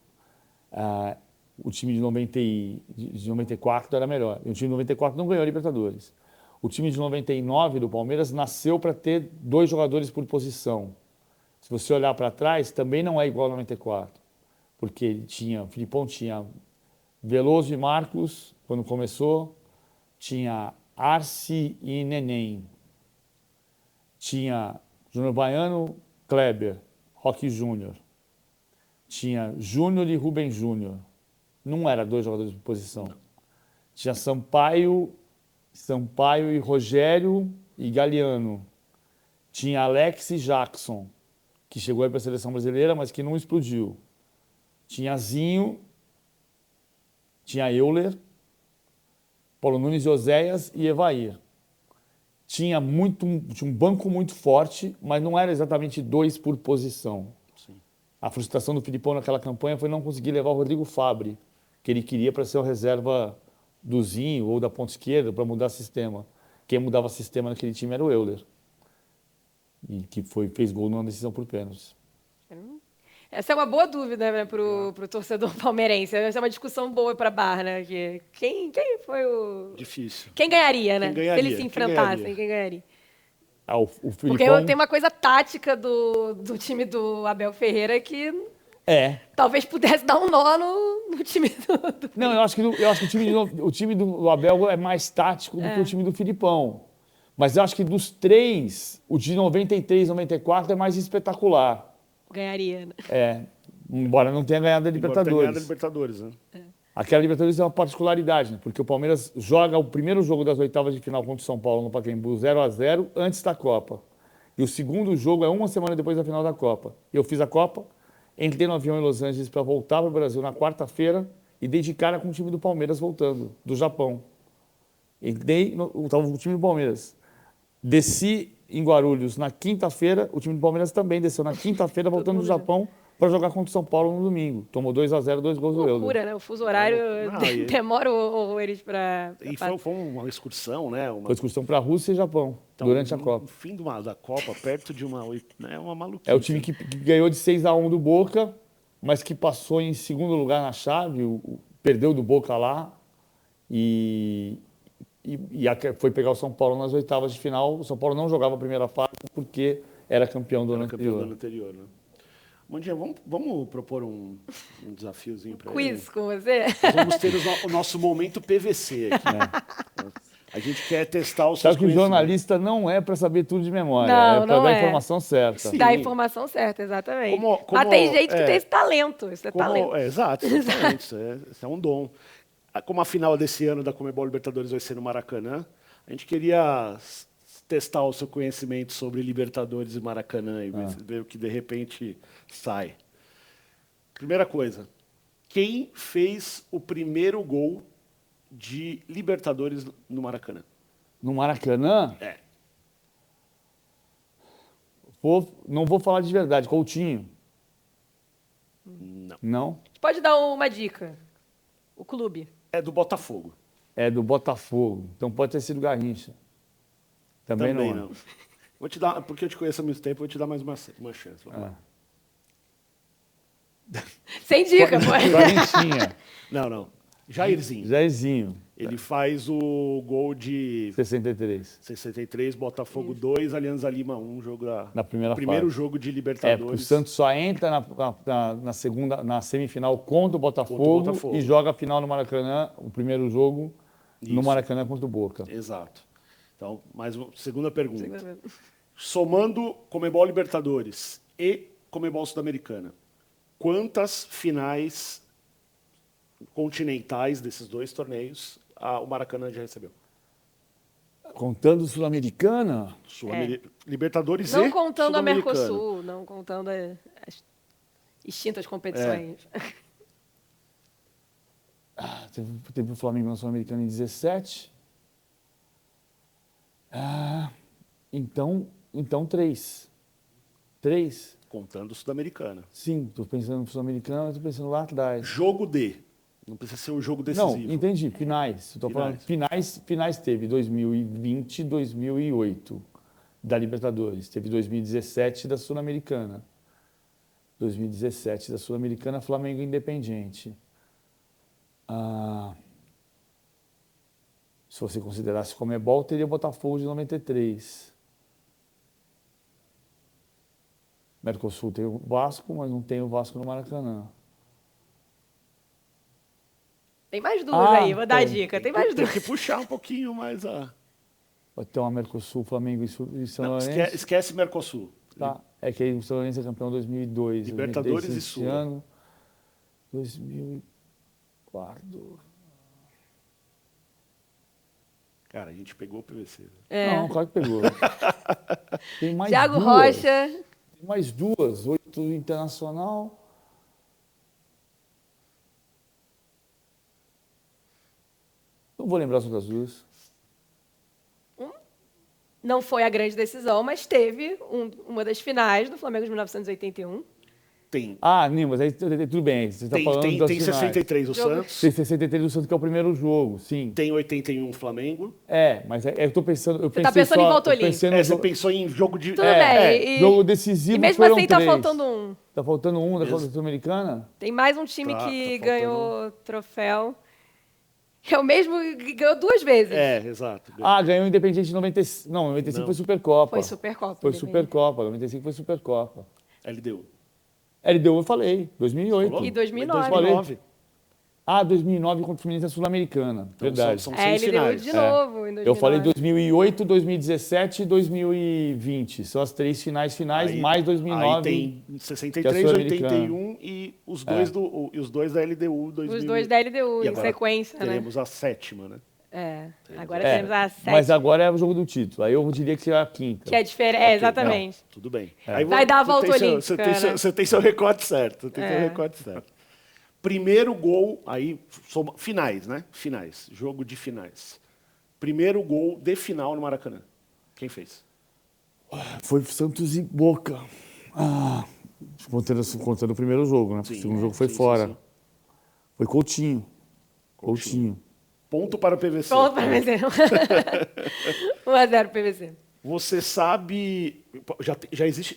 O time de 94 era melhor. E o time de 94 não ganhou a Libertadores. O time de 99 do Palmeiras nasceu para ter 2 jogadores por posição. Se você olhar para trás, também não é igual ao 94. Porque o Filipão tinha Veloso e Marcos, quando começou, tinha Arce e Neném. Tinha Júnior Baiano, Kleber, Roque Júnior. Tinha Júnior e Rubem Júnior. Não era 2 jogadores de posição. Tinha Sampaio e Rogério e Galeano. Tinha Alex e Jackson, que chegou aí para a seleção brasileira, mas que não explodiu. Tinha Zinho, tinha Euler, Paulo Nunes e Oséias e Evair. Tinha um banco muito forte, mas não era exatamente 2 por posição. Sim. A frustração do Filipão naquela campanha foi não conseguir levar o Rodrigo Fabri, que ele queria para ser o reserva do Zinho ou da ponta esquerda para mudar sistema. Quem mudava sistema naquele time era o Euler, e que fez gol numa decisão por pênaltis. Essa é uma boa dúvida, né, pro torcedor palmeirense. Essa é uma discussão boa para a Barra, né? Que quem foi o... Difícil. Quem ganharia, né? Quem ganharia? Se eles se enfrentassem, quem ganharia? O Filipão... Porque tem uma coisa tática do time do Abel Ferreira que talvez pudesse dar um nó no time do... Não, eu acho que o time do Abel é mais tático do que o time do Filipão. Mas eu acho que dos 3, o de 93, 94 é mais espetacular. Ganharia, né? Embora não tenha ganhado a Libertadores. Né? Aquela Libertadores é uma particularidade, né? Porque o Palmeiras joga o primeiro jogo das oitavas de final contra o São Paulo no Pacaembu 0-0 antes da Copa. E o segundo jogo é uma semana depois da final da Copa. Eu fiz a Copa, entrei no avião em Los Angeles para voltar para o Brasil na quarta-feira e dei de cara com o time do Palmeiras voltando, do Japão. Estava o time do Palmeiras. Desci em Guarulhos na quinta-feira, o time do Palmeiras também desceu na quinta-feira, voltando do Japão, para jogar contra o São Paulo no domingo. Tomou 2-0, 2 gols do Euler. Loucura, né? O fuso horário demora horrores para... E foi uma excursão, né? Foi excursão para a Rússia e Japão, durante a Copa. No fim da Copa, perto de uma maluquice. É o time que ganhou de 6-1 do Boca, mas que passou em segundo lugar na chave, perdeu do Boca lá e foi pegar o São Paulo nas oitavas de final. O São Paulo não jogava a primeira fase porque era campeão do ano anterior. Né? Mandinha, vamos propor um desafiozinho para ele? Quiz com você? Nós vamos ter o nosso momento PVC aqui. Né? A gente quer testar os seus Sabe que o jornalista não é para saber tudo de memória, é para dar a informação certa. Sim. Dar a informação certa, exatamente. Mas tem gente que tem esse talento, isso é talento. Exato, isso é um dom. Como a final desse ano da Conmebol Libertadores vai ser no Maracanã, a gente queria testar o seu conhecimento sobre Libertadores e Maracanã e ver o que de repente sai. Primeira coisa, quem fez o primeiro gol de Libertadores no Maracanã? No Maracanã? É. Não vou falar de verdade. Coutinho? Não? Pode dar uma dica. O clube. É do Botafogo. É do Botafogo. Então pode ter sido Garrincha. Também não. Vou te dar, porque eu te conheço há muito tempo, vou te dar mais uma chance. Sem dica, pô. Garrinchinha. Não. Jairzinho. Ele faz o gol de 63, Botafogo 2, Alianza Lima 1, na primeira primeiro fase. jogo de Libertadores. O Santos só entra na semifinal contra o Botafogo e joga a final no Maracanã, o primeiro jogo no Maracanã contra o Boca. Exato. Então, segunda pergunta. Somando Conmebol Libertadores e Conmebol Sul-Americana, quantas finais continentais desses dois torneios o Maracanã já recebeu? Contando Sul-Americana? Libertadores não e contando a Mercosul, não contando as extintas competições. Teve o Flamengo na Sul-Americana em 17. Então 3. 3. Contando Sul-Americana. Sim, estou pensando no Sul-Americana, estou pensando lá atrás. Jogo D. Não precisa ser um jogo decisivo. Não, entendi. Finais. Estou falando finais teve 2020 e 2008 da Libertadores. Teve 2017 da Sul-Americana. 2017 da Sul-Americana, Flamengo Independiente. Se você considerasse Conmebol, teria o Botafogo de 93. Mercosul tem o Vasco, mas não tem o Vasco no Maracanã. Tem mais duas aí, vou dar a dica. Tem mais duas. Tem que puxar um pouquinho mais Pode ter uma Mercosul, Flamengo e São Lourenço. Esquece Mercosul. Tá. É que aí o São Lourenço é campeão em 2002. Libertadores e Sul. Ano, 2004. Cara, a gente pegou o PVC. Não, claro que pegou. Tem mais Thiago duas. Rocha. Tem mais duas. 8 Internacional. Não vou lembrar as outras duas. Não foi a grande decisão, mas teve uma das finais do Flamengo de 1981. Tem. Mas aí tudo bem. Você está falando das tem finais. 63 do Santos. Tem 63 do Santos, que é o primeiro jogo, sim. Tem 81 Flamengo. Mas eu tô pensando... Você está pensando em volta olímpica. Você pensou em jogo de... Tudo bem. Jogo decisivo. E mesmo assim está faltando um. Está faltando um da Copa Sul-Americana? Tem mais um time que ganhou troféu. É o mesmo, ganhou 2 vezes. Exato. Ganhou o Independiente em 95. Não, 95 foi Supercopa. Foi Supercopa. Foi Supercopa. 95 foi Supercopa. LDU, eu falei. 2008. E 2009. 2009. 2009 contra o Fluminense Sul-Americana. Então, verdade. São 6 LDU finais. de novo, em 2009. Eu falei 2008, 2017 e 2020. São as 3 finais, Aí, mais 2009. Aí tem 63, 81 e os dois da LDU. 2000. Os 2 da LDU, E em agora sequência, teremos a 7ª, né? Agora teremos a 7ª. Mas agora é o jogo do título. Aí eu diria que seria a 5ª. Que é diferente, exatamente. Não, tudo bem. Vai dar a volta olímpica. Você tem seu recorte certo. Primeiro gol, finais, né? Finais. Jogo de finais. primeiro gol de final no Maracanã. Quem fez? Foi Santos e Boca. Contando o primeiro jogo, né? Sim, O segundo jogo foi sim, fora. sim. Foi Coutinho. Coutinho. Ponto para o PVC. Pronto para PVC. 1-0 PVC. Você sabe,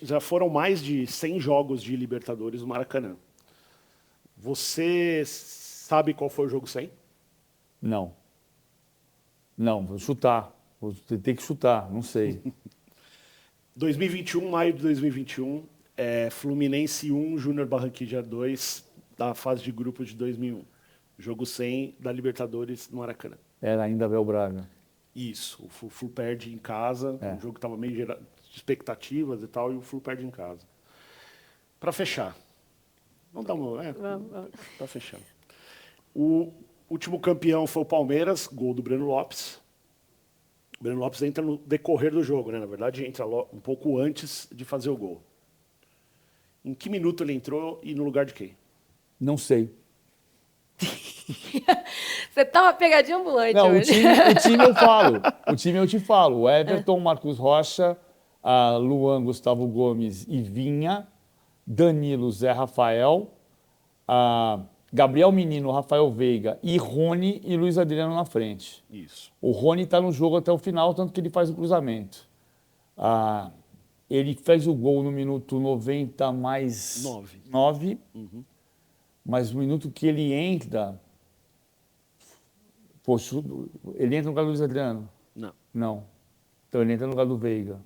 já foram mais de 100 jogos de Libertadores no Maracanã. Você sabe qual foi o jogo 100? Não. Não, vou chutar. Vou ter que chutar, não sei. 2021, maio de 2021, Fluminense 1, Júnior Barranquilla 2, da fase de grupos de 2001. Jogo 100 da Libertadores no Maracanã. Era ainda Abel Braga. Isso, o Flu perde em casa, um jogo que estava meio de expectativas e tal, e o Flu perde em casa. Para fechar, vamos dar uma... Para fechar. O último campeão foi o Palmeiras, gol do Breno Lopes. O Breno Lopes entra no decorrer do jogo, né? Na verdade, entra um pouco antes de fazer o gol. Em que minuto ele entrou e no lugar de quem? Não sei. Você tá uma pegadinha ambulante Não, hoje. o time eu falo. O time eu te falo. O Everton, Marcos Rocha, Luan, Gustavo Gomes e Vinha, Danilo, Zé Rafael, Gabriel Menino, Rafael Veiga e Rony e Luiz Adriano na frente. Isso. O Rony está no jogo até o final, tanto que ele faz o cruzamento. Ele fez o gol no minuto 90 mais 9. Mas no minuto que ele entra... Poxa, ele entra no lugar do Luiz Adriano? Não, Não. Então ele entra no lugar do Veiga.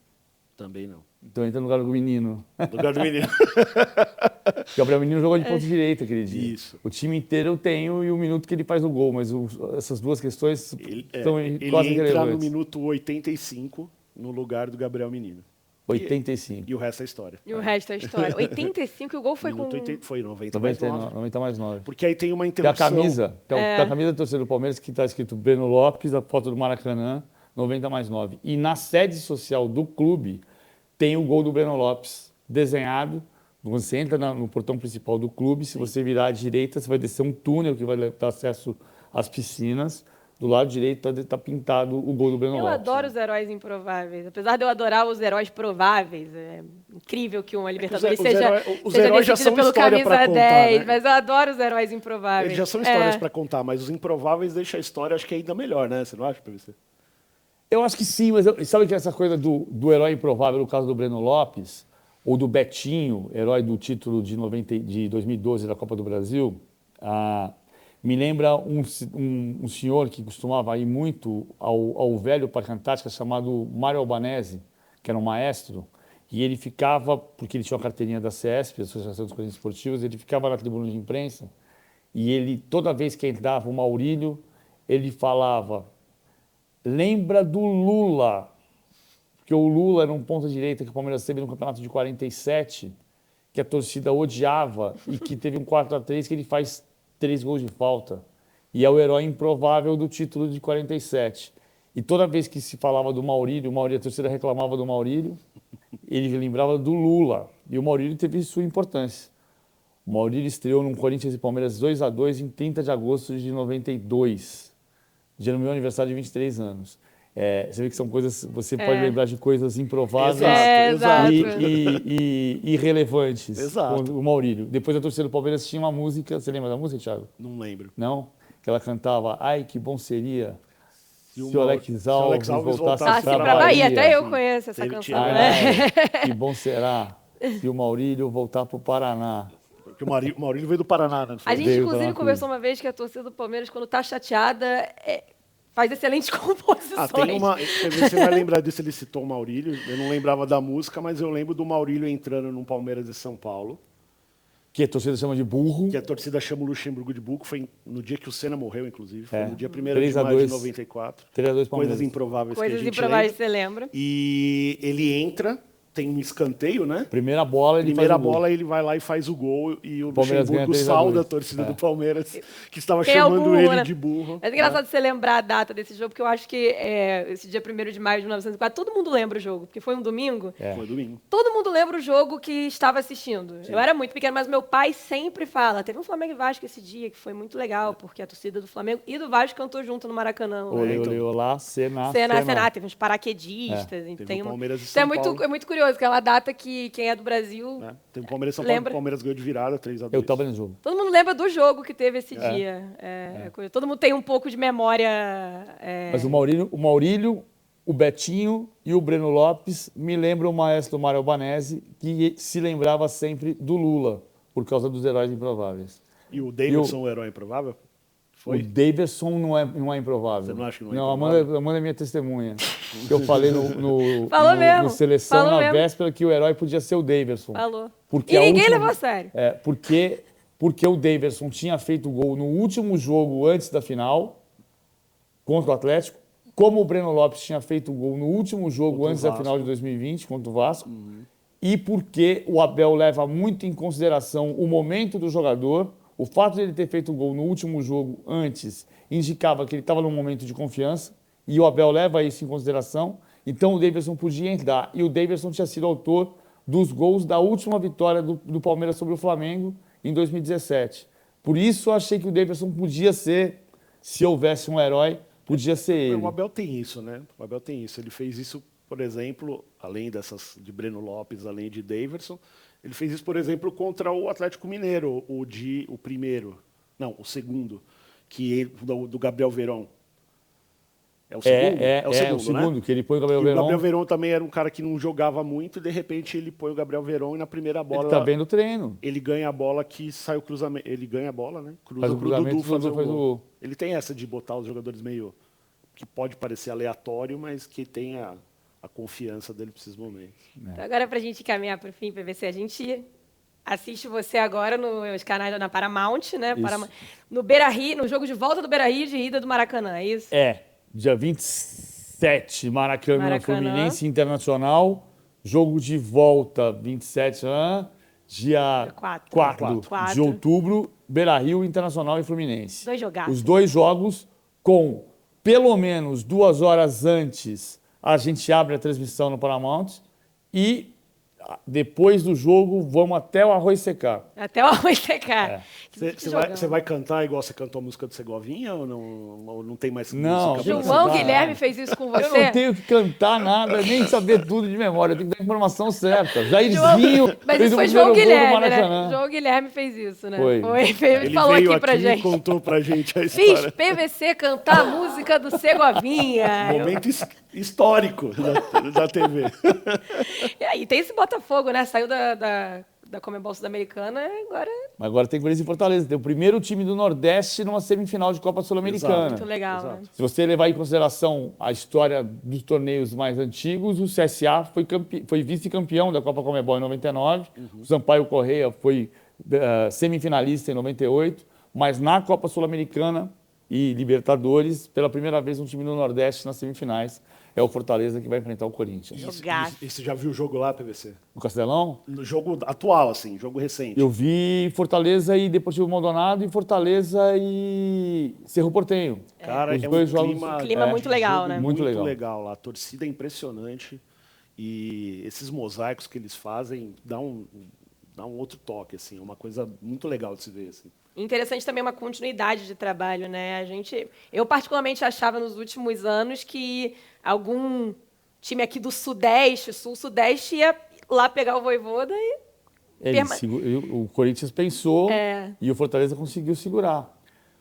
também não. Então ele entra no lugar do Menino. No lugar do menino. O Gabriel Menino jogou de ponta direita aquele dia. Isso. O time inteiro eu tenho e o minuto que ele faz o gol, mas essas duas questões são Ele quase entra no irrelevantes. minuto 85 no lugar do Gabriel Menino. 85. E o resto é história. E o resto é história. 85 e o gol foi com... Foi 90 mais 9. 90 mais 9. Porque aí tem uma Tem a interrupção. camisa, tem a camisa da torcida do Palmeiras que está escrito Breno Lopes, a foto do Maracanã, 90 mais 9. E na sede social do clube tem o gol do Breno Lopes desenhado. Você entra no portão principal do clube, se você virar à direita, você vai descer um túnel que vai dar acesso às piscinas. Do lado direito está pintado o gol do Breno Eu Lopes. adoro os heróis improváveis. Apesar de eu adorar os heróis prováveis, é incrível que uma Libertadores os seja heróis já decidida são pelo história camisa pra contar, 10, né? mas eu adoro os heróis improváveis. Eles já são histórias para contar, mas os improváveis deixam a história, acho que ainda melhor, né? Você não acha, PVC? Eu acho que sim, mas sabe que essa coisa do herói improvável, no caso do Breno Lopes, ou do Betinho, herói do título de 2012 da Copa do Brasil, me lembra um senhor que costumava ir muito ao velho Parque Antártica chamado Mário Albanese, que era um maestro, e ele ficava, porque ele tinha uma carteirinha da CESP, Associação dos Corinthians Esportivos, ele ficava na tribuna de imprensa, e ele, toda vez que entrava o Maurílio, ele falava: lembra do Lula, porque o Lula era um ponta-direita que o Palmeiras teve no campeonato de 47, que a torcida odiava e que teve um 4-3 que ele faz 3 gols de falta. E é o herói improvável do título de 47. E toda vez que se falava do Maurílio, a torcida reclamava do Maurílio, ele lembrava do Lula. E o Maurílio teve sua importância. O Maurílio estreou no Corinthians e Palmeiras 2-2 em 30 de agosto de 92. Dia no meu aniversário de 23 anos. Você vê que são coisas... Você pode lembrar de coisas improváveis Exato. e irrelevantes. Exato. O Maurílio. Depois a torcida do Palmeiras tinha uma música... Você lembra da música, Thiago? Não lembro. Não? Que ela cantava: ai, que bom seria se o Alex Alex Alves voltasse voltasse Sim, pra pra Bahia. Bahia. Até eu conheço essa Ele canção. tinha- Né? Que bom será se o Maurílio voltar pro Paraná. Porque o Maurílio veio do Paraná, né? A gente, Veio inclusive, falar conversou uma vez que a torcida do Palmeiras, quando tá chateada, faz excelentes composições. Tem uma... Você vai lembrar disso, ele citou o Maurílio. Eu não lembrava da música, mas eu lembro do Maurílio entrando no Palmeiras de São Paulo, Que a torcida chama de burro. que a torcida chama o Luxemburgo de Buco. Foi no dia que o Senna morreu, inclusive. Foi no dia 1º 3 de a maio 2. de 94. 3-2 Palmeiras. Coisas improváveis que a Coisas gente improváveis, lembra. você lembra? E ele entra tem um escanteio, né? Primeira bola, ele Primeira faz o gol. bola, ele vai lá e faz o gol. E o Palmeiras ganha Luxemburgo 3 a 2. salda a torcida do Palmeiras, que estava Quem é o chamando burro, ele né? de burro. Mas é engraçado você lembrar a data desse jogo, porque eu acho que esse dia 1º de maio de 1904, todo mundo lembra o jogo, porque foi um domingo. Foi domingo. Todo mundo lembra o jogo que estava assistindo. Eu era muito pequena, mas meu pai sempre fala. Teve um Flamengo e Vasco esse dia, que foi muito legal, porque a torcida do Flamengo e do Vasco cantou junto no Maracanã. Olê, Né? olê, olá, Sená. Teve uns paraquedistas. Teve Tem o Palmeiras e Então São é muito, Paulo. é muito curioso, aquela data que quem é do Brasil... Né? Tem o Palmeiras e São Paulo, Lembra? o Palmeiras ganhou de virada, 3 a 2. Eu tava no jogo. Todo mundo lembra do jogo que teve esse dia. É curioso. Todo mundo tem um pouco de memória... Mas o Maurílio, o Betinho e o Breno Lopes me lembram o maestro Mário Albanese, que se lembrava sempre do Lula, por causa dos heróis improváveis. E o Davidson, o herói improvável? Foi? O Davidson não é improvável. Você não acha que não é Não, improvável? Amanda é minha testemunha. Que eu falei Falou mesmo, no Seleção falou na mesmo. véspera que o herói podia ser o Davidson. Falou. Porque E a ninguém última- levou a sério. Porque o Davidson tinha feito gol no último jogo antes da final, contra o Atlético, como o Breno Lopes tinha feito gol no último jogo Contra o antes da Vasco. final de 2020, contra o Vasco, e porque o Abel leva muito em consideração o momento do jogador, o fato de ele ter feito gol no último jogo antes indicava que ele estava num momento de confiança, e o Abel leva isso em consideração, então o Davidson podia entrar. E o Davidson tinha sido autor dos gols da última vitória do Palmeiras sobre o Flamengo em 2017. Por isso eu achei que o Davidson podia ser, se houvesse um herói, podia ser ele. O Abel tem isso, né? O Abel tem isso. Ele fez isso, por exemplo, além dessas de Breno Lopes, além de Daverson, ele fez isso, por exemplo, contra o Atlético Mineiro, o primeiro, não, o segundo, do Gabriel Verón. É o segundo? É o segundo, né? que ele põe o Gabriel E o Gabriel Verón. Verón também era um cara que não jogava muito, e de repente ele põe o Gabriel Verón e na primeira bola Ele tá bem no treino. ele ganha a bola que sai o cruzamento. Ele ganha a bola, né? Cruza Faz o pro cruzamento, Dudu fazer o Dudu faz o gol. Ele tem essa de botar os jogadores meio... que pode parecer aleatório, mas que tem a confiança dele para esses momentos. Então, agora, para a gente caminhar para o fim, PVC, a gente assiste você agora nos canais na Paramount, né? Isso. No Beira-Rio, no jogo de volta do Beira-Rio de ida do Maracanã, é isso? Dia 27, Maracanã, Maracanã. Fluminense Internacional. Jogo de volta, 27, dia Quatro. 4 Quatro. de outubro, Beira-Rio, Internacional e Fluminense. 2 jogaços. Os 2 jogos com, pelo menos, 2 horas antes, a gente abre a transmissão no Paramount e depois do jogo vamos até o arroz secar. Até o arroz secar. Você vai cantar igual você cantou a música do Segovinha ou não tem mais Não, música? pra João cantar. Guilherme fez isso com Eu você? não tenho que cantar nada, nem saber tudo de memória. Eu tenho que dar a informação certa. Jairzinho Mas fez isso o foi primeiro João gol do Guilherme, Maracanã. né? João Guilherme fez isso, né? Foi. Ele Ele falou veio aqui pra e gente. contou pra gente a Fiz história. PVC cantar a música do Segovinha. Momento histórico da TV. E aí tem esse Botafogo, né? Saiu da Conmebol Sul-Americana e agora Mas agora tem Corinthians e Fortaleza. Tem o primeiro time do Nordeste numa semifinal de Copa Sul-Americana. muito legal, né? Se você levar em consideração a história dos torneios mais antigos, o CSA foi vice-campeão da Copa Conmebol em 99, o Sampaio Corrêa foi semifinalista em 98, mas na Copa Sul-Americana e Libertadores, pela primeira vez um time do Nordeste nas semifinais, é o Fortaleza que vai enfrentar o Corinthians. Jogaço. E você já viu o jogo lá, PVC? No Castelão, No jogo atual, assim, jogo recente. eu vi Fortaleza e Deportivo Maldonado e Fortaleza e Cerro Porteño. Cara, Os é dois um jogos- clima muito legal, jogo né? Muito Muito legal. legal lá. A torcida é impressionante. E esses mosaicos que eles fazem dão um outro toque, assim. É uma coisa muito legal de se ver, assim. Interessante também uma continuidade de trabalho, né? Eu particularmente achava nos últimos anos que algum time aqui do Sudeste, Sul-Sudeste, ia lá pegar o Vojvoda e O Corinthians pensou É. e o Fortaleza conseguiu segurar.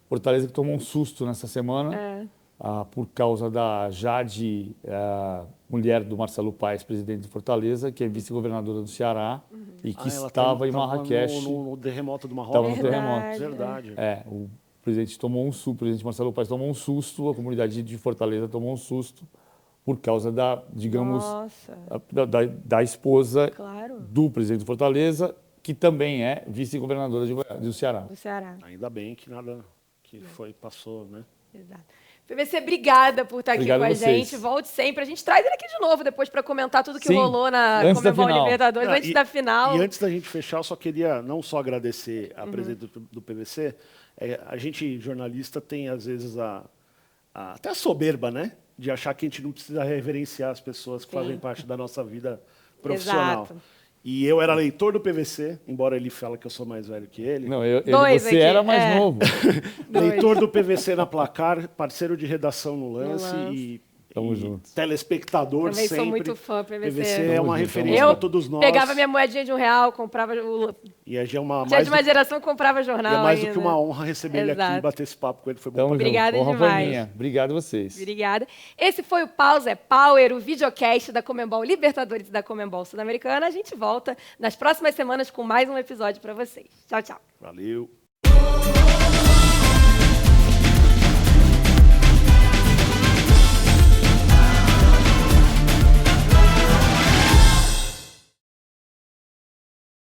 Fortaleza que tomou um susto nessa semana por causa da Jade, mulher do Marcelo Paes, presidente de Fortaleza, que é vice-governadora do Ceará e que Ela estava em tava Marrakech. no terremoto do Estava Marrocos. no terremoto. Verdade. O presidente tomou um susto, o presidente Marcelo Paes tomou um susto, a comunidade de Fortaleza tomou um susto por causa digamos, Nossa, da esposa claro, do presidente de Fortaleza, que também é vice-governadora do Ceará. do Ceará. Ainda bem que nada passou, né? Exato. PVC, obrigada por estar aqui Obrigado com a a vocês. gente. Volte sempre. A gente traz ele aqui de novo depois para comentar tudo que Sim, rolou na antes da Conmebol final. Libertadores, antes da final. E antes da gente fechar, eu só queria não só agradecer a presença do PVC, a gente, jornalista, tem às vezes até a soberba, né? De achar que a gente não precisa reverenciar as pessoas que fazem parte da nossa vida profissional. Exato. E eu era leitor do PVC, embora ele fale que eu sou mais velho que ele. Não, Dois você aqui, era mais novo. Leitor do PVC na Placar, parceiro de redação no Lance e Tamo junto. telespectador Também sempre. sou muito fã, PVC. PVC é Tamo uma junto, referência Eu para todos nós. pegava minha moedinha de R$1, comprava o... E a gente é uma Tinha mais de uma geração que comprava e jornal é mais do ainda. que uma honra receber ele aqui e Exato. bater esse papo com ele. Foi bom Tamo pra junto. Obrigada Honra foi demais. minha. Obrigado a vocês. Obrigada. Esse foi o Pause é Power, o videocast da Conmebol Libertadores e da Conmebol Sul-Americana. A gente volta nas próximas semanas com mais um episódio para vocês. Tchau, tchau. Valeu.